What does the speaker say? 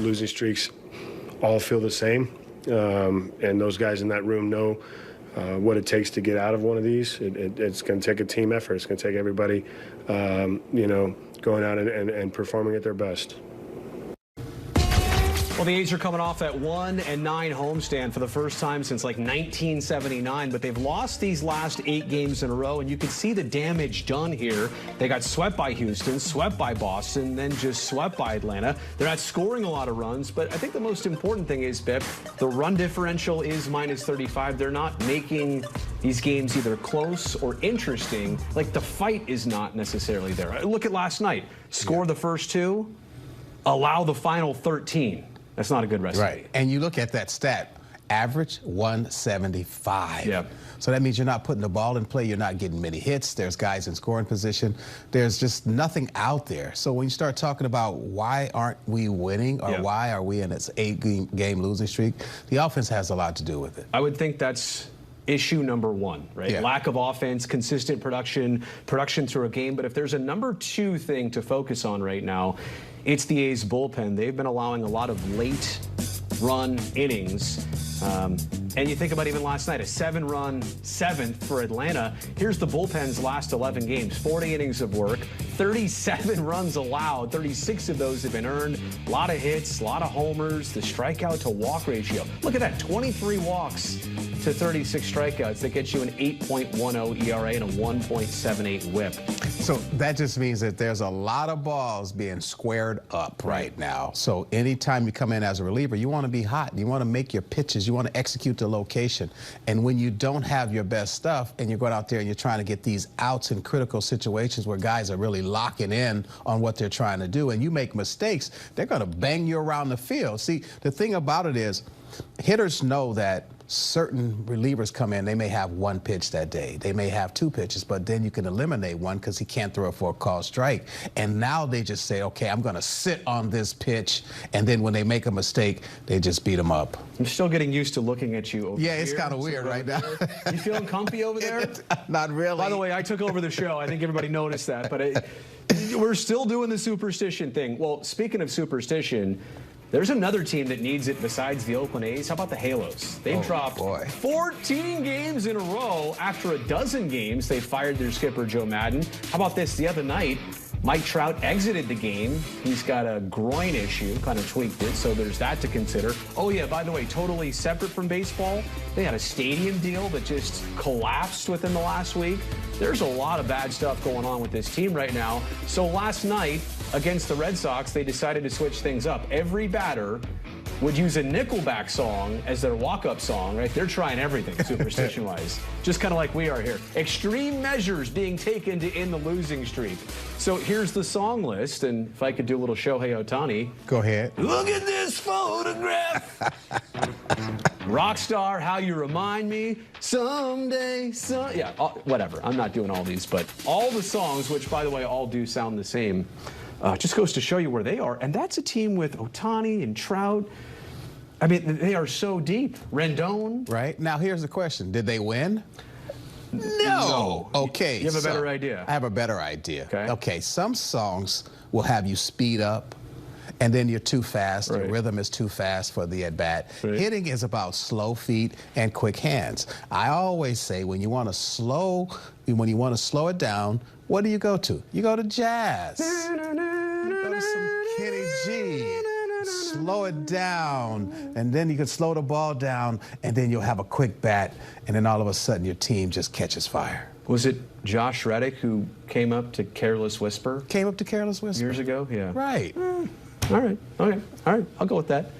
losing streaks all feel the same, and those guys in that room know what it takes to get out of one of these. It's going to take a team effort. It's going to take everybody, going out and performing at their best. Well, the A's are coming off that 1-9 homestand for the first time since like 1979, but they've lost these last 8 games in a row, and you can see the damage done here. They got swept by Houston, swept by Boston, then just swept by Atlanta. They're not scoring a lot of runs, but I think the most important thing is, Pip, the run differential is -35. They're not making these games either close or interesting. Like, the fight is not necessarily there. Look at last night. Score the first 2, allow the final 13. That's not a good recipe. Right. And you look at that stat, average 175. Yep. So that means you're not putting the ball in play. You're not getting many hits. There's guys in scoring position. There's just nothing out there. So when you start talking about why aren't we winning, or why are we in this 8-game losing streak, the offense has a lot to do with it. I would think that's issue number 1, right? Yeah. Lack of offense, consistent production through a game. But if there's a number 2 thing to focus on right now, it's the A's bullpen. They've been allowing a lot of late run innings. And you think about even last night, a 7-run 7th for Atlanta. Here's the bullpen's last 11 games, 40 innings of work, 37 runs allowed, 36 of those have been earned, a lot of hits, a lot of homers, the strikeout to walk ratio. Look at that, 23 walks to 36 strikeouts. That gets you an 8.10 ERA and a 1.78 whip. So that just means that there's a lot of balls being squared up right now. So anytime you come in as a reliever, you want to be hot. You want to make your pitches. You want to execute the location. And when you don't have your best stuff and you're going out there and you're trying to get these outs in critical situations where guys are really locking in on what they're trying to do, and you make mistakes, they're going to bang you around the field. See, the thing about it is, hitters know that certain relievers come in, they may have 1 pitch that day. They may have 2 pitches, but then you can eliminate one because he can't throw it for a called strike. And now they just say, okay, I'm going to sit on this pitch. And then when they make a mistake, they just beat them up. I'm still getting used to looking at you over Yeah, here. it's kind of weird right now. You feeling comfy over there? Not really. By the way, I took over the show. I think everybody noticed that. But we're still doing the superstition thing. Well, speaking of superstition, there's another team that needs it besides the Oakland A's. How about the Halos? They've dropped 14 games in a row. After a dozen games, they fired their skipper, Joe Madden. How about this? The other night, Mike Trout exited the game. He's got a groin issue, kind of tweaked it, so there's that to consider. Oh, yeah, by the way, totally separate from baseball, they had a stadium deal that just collapsed within the last week. There's a lot of bad stuff going on with this team right now. So last night, against the Red Sox, they decided to switch things up. Every batter would use a Nickelback song as their walk-up song, right? They're trying everything, superstition-wise. Just kind of like we are here. Extreme measures being taken to end the losing streak. So here's the song list, and if I could do a little Shohei Ohtani. Go ahead. Look at this photograph. Rockstar, How You Remind Me, Someday, yeah, whatever. I'm not doing all these, but all the songs, which, by the way, all do sound the same, just goes to show you where they are. And that's a team with Ohtani and Trout. I mean, they are so deep. Rendon. Right. Now, here's the question. Did they win? No. Okay. You have a better idea. I have a better idea. Okay. Okay. Some songs will have you speed up, and then you're too fast. Right. Your rhythm is too fast for the at-bat. Right. Hitting is about slow feet and quick hands. I always say when you want to slow it down, what do you go to? You go to jazz. You go to some Kenny G. Slow it down, and then you can slow the ball down, and then you'll have a quick bat, and then all of a sudden your team just catches fire. Was it Josh Reddick who came up to Careless Whisper? Came up to Careless Whisper. Years ago? Yeah. Right. All right. Okay. All right. I'll go with that.